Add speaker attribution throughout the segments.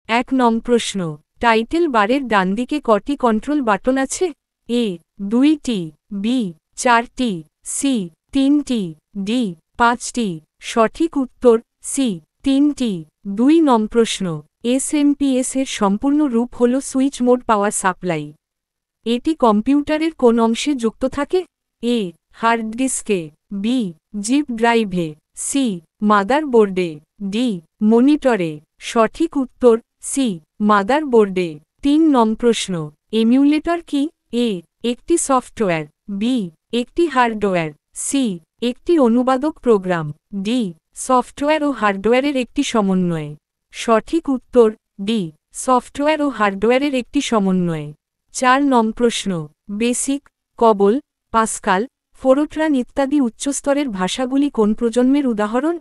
Speaker 1: এক নং প্রশ্ন, টাইটেল বারের ডানদিকে কটি কন্ট্রোল বাটন আছে? এ 2টি, বি 4টি, সি 3টি, ডি 5টি। সঠিক উত্তর সি 3টি। 2 নং প্রশ্ন, এসএমপিএস এর সম্পূর্ণ রূপ হল সুইচ মোড পাওয়ার সাপ্লাই। এটি কম্পিউটারের কোন অংশে যুক্ত থাকে? এ হার্ড ডিস্কে, বি জিপ ড্রাইভে, সি মাদারবোর্ডে, ডি মনিটরে। সঠিক উত্তর সি মাদারবোর্ডে। 3 নং প্রশ্ন, এমিউলেটর কি? এ একটি সফটওয়্যার, বি একটি হার্ডওয়্যার, সি একটি অনুবাদক প্রোগ্রাম, ডি সফটওয়্যার ও হার্ডওয়্যারের একটি সমন্বয়। সঠিক উত্তর ডি সফটওয়্যার ও হার্ডওয়্যারের একটি সমন্বয়। 4 নং প্রশ্ন, বেসিক, কবল, পাস্কাল, ফোরট্রান ইত্যাদি উচ্চস্তরের ভাষাগুলি কোন প্রজন্মের উদাহরণ?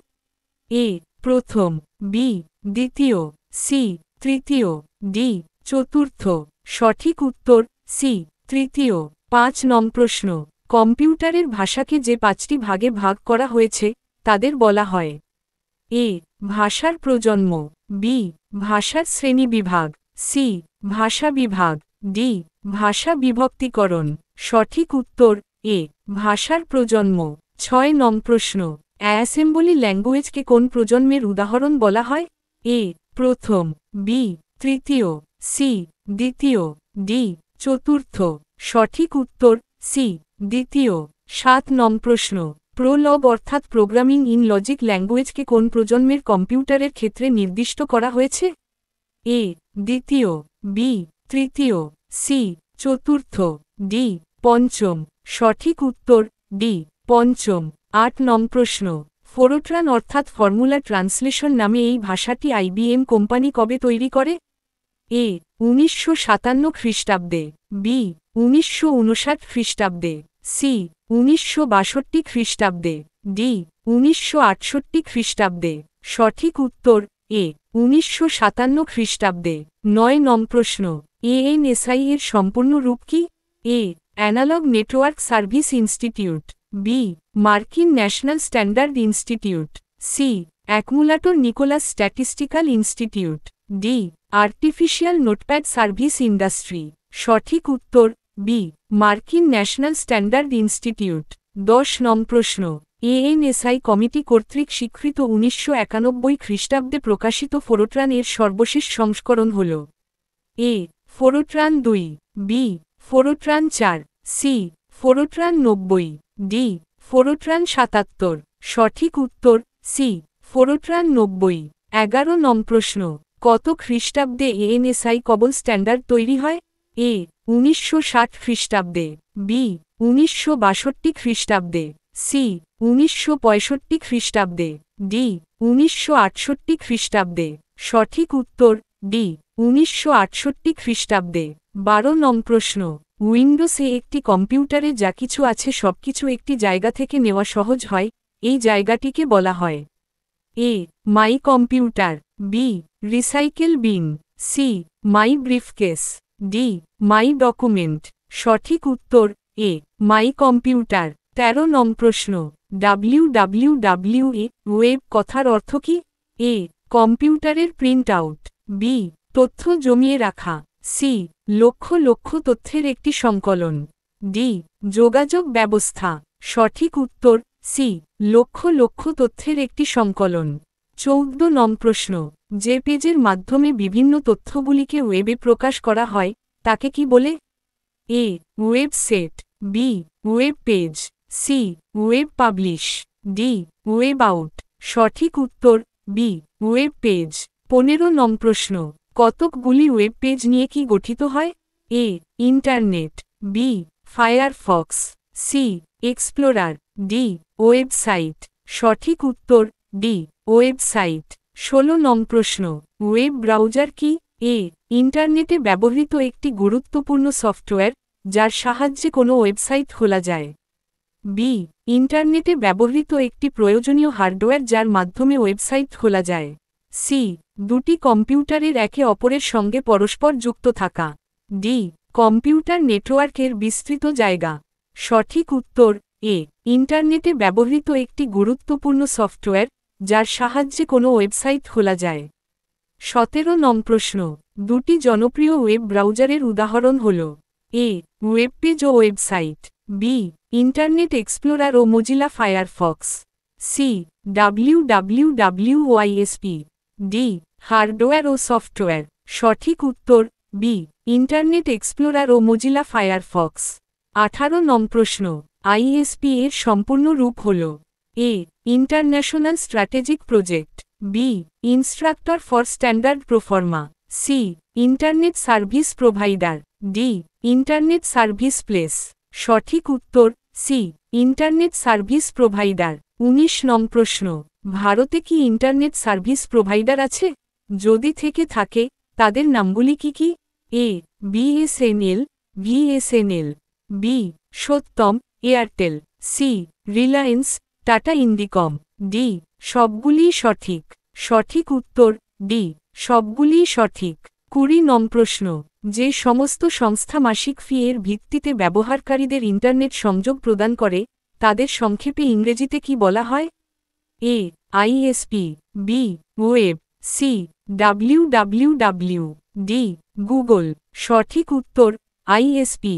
Speaker 1: এ প্রথম, বি দ্বিতীয়, সি তৃতীয়, ডি চতুর্থ। সঠিক উত্তর সি তৃতীয়। 5 নং প্রশ্ন, কম্পিউটারের ভাষাকে যে 5টি ভাগে ভাগ করা হয়েছে তাদের বলা হয়? এ ভাষার প্রজন্ম, বি ভাষার শ্রেণীবিভাগ, সি ভাষা বিভাগ, ডি ভাষা বিভক্তিকরণ। সঠিক উত্তর এ ভাষার প্রজন্ম। 6 নং প্রশ্ন, অ্যাসেম্বলি ল্যাঙ্গুয়েজকে কোন প্রজন্মের উদাহরণ বলা হয়? এ প্রথম, বি তৃতীয়, সি দ্বিতীয়, ডি চতুর্থ। সঠিক উত্তর সি দ্বিতীয়। 7 নং প্রশ্ন, প্রোলগ অর্থাৎ প্রোগ্রামিং ইন লজিক ল্যাঙ্গুয়েজকে কোন প্রজন্মের কম্পিউটারের ক্ষেত্রে নির্দিষ্ট করা হয়েছে? এ দ্বিতীয়, বি তৃতীয়, সি চতুর্থ, ডি পঞ্চম। সঠিক উত্তর ডি পঞ্চম। 8 নং প্রশ্ন, ফোরট্রান অর্থাৎ ফর্মুলা ট্রান্সলেশন নামে এই ভাষাটি আইবিএম কোম্পানি কবে তৈরি করে? এ 1957 খ্রিস্টাব্দে, বি 1959 খ্রিস্টাব্দে, সি 1962 খ্রিস্টাব্দে, ডি 1968 খ্রিস্টাব্দে। সঠিক উত্তর এ 1957 খ্রিস্টাব্দে। 9 নং প্রশ্ন, এএনএসআই এর সম্পূর্ণ রূপ কি? A analog network service institute, B মার্কিন national standard institute, C accumulator Nicholas statistical institute, D artificial notepad service industry. সঠিক উত্তর বি মার্কিন ন্যাশনাল স্ট্যান্ডার্ড ইনস্টিটিউট। 10 নং প্রশ্ন, এএনএসআই কমিটি কর্তৃক স্বীকৃত 1991 খ্রিস্টাব্দে প্রকাশিত ফোরট্রান এর সর্বশেষ সংস্করণ হল? A Fortran 2, B Fortran 4, C Fortran 90, D Fortran 77। সঠিক উত্তর সি ফোরট্রান 90। 11 নং প্রশ্ন, কত খ্রিস্টাব্দে এএনএসআই কবল স্ট্যান্ডার্ড তৈরি হয়? এ 1960 খ্রিস্টাব্দে, বি 1962 খ্রিস্টাব্দে, সি 1965 খ্রিস্টাব্দে, ডি 1968 খ্রিস্টাব্দে। সঠিক উত্তর ডি 1968 খ্রিস্টাব্দে। 12 নং প্রশ্ন, উইন্ডোজে একটি কম্পিউটারে যা কিছু আছে সবকিছু একটি জায়গা থেকে নেওয়া সহজ হয়, এই জায়গাটিকে বলা হয়? A my computer, B recycle bin, C my briefcase, D my document. সঠিক উত্তর এ মাই কম্পিউটার। 13 নং প্রশ্ন, www ওয়েব কথার অর্থ কি? এ কম্পিউটারের প্রিন্ট আউট, বি তথ্য জমিয়ে রাখা, সি লক্ষ লক্ষ তথ্যের একটি সংকলন, ডি যোগাযোগ ব্যবস্থা। সঠিক উত্তর সি লক্ষ লক্ষ তথ্যের একটি সংকলন। 14 নং প্রশ্ন, যে পেজের মাধ্যমে বিভিন্ন তথ্যগুলিকে ওয়েবে প্রকাশ করা হয় তাকে কি বলে? A website, B web page, C web publish, D web out. সঠিক উত্তর বি ওয়েব পেজ। 15 নং প্রশ্ন, কতকগুলি ওয়েব পেজ নিয়ে কি গঠিত হয়? A internet, B Firefox, C explorer, D website. সঠিক উত্তর ডি ওয়েবসাইট। 16 নং প্রশ্ন, ওয়েব ব্রাউজার কি? এ ইন্টারনেটে ব্যবহৃত একটি গুরুত্বপূর্ণ সফটওয়্যার যার সাহায্যে কোনো ওয়েবসাইট খোলা যায়। বি ইন্টারনেটে ব্যবহৃত একটি প্রয়োজনীয় হার্ডওয়্যার যার মাধ্যমে ওয়েবসাইট খোলা যায়। সি দুটি কম্পিউটারের একে অপরের সঙ্গে পরস্পর যুক্ত থাকা। ডি কম্পিউটার নেটওয়ার্কের বিস্তৃত জায়গা। সঠিক উত্তর এ ইন্টারনেটে ব্যবহৃত একটি গুরুত্বপূর্ণ সফটওয়্যার যার সাহায্যে কোনো ওয়েবসাইট খোলা যায়। 17 নং প্রশ্ন দুটি জনপ্রিয় ওয়েব ব্রাউজারের উদাহরণ হল এ ওয়েব পেজ ও ওয়েবসাইট, বি ইন্টারনেট এক্সপ্লোরার ও Mozilla Firefox, C www.isp, D hardware ও সফটওয়্যার। সঠিক উত্তর বি ইন্টারনেট এক্সপ্লোরার ও মোজিলা ফায়ারফক্স। 18 নং প্রশ্ন আইএসপি এর সম্পূর্ণ রূপ হল A international strategic project, B instructor for standard proforma, C internet service provider, D internet service place. সঠিক উত্তর সি ইন্টারনেট সার্ভিস প্রোভাইডার। 19 নং প্রশ্ন ভারতে কি ইন্টারনেট সার্ভিস প্রোভাইডার আছে? যদি থেকে থাকে তাদের নামগুলি কি কি? A BSNL, VSNL, B Satyam, Airtel, C Reliance, Tata Indicom, D সবগুলিই সঠিক। সঠিক উত্তর ডি সবগুলিই সঠিক। 20 নং প্রশ্ন যে সমস্ত সংস্থা মাসিক ফি এর ভিত্তিতে ব্যবহারকারীদের ইন্টারনেট সংযোগ প্রদান করে তাদের সংক্ষেপে ইংরেজিতে কি বলা হয়? A ISP, B web, C www, D Google. সঠিক উত্তর আইএসপি।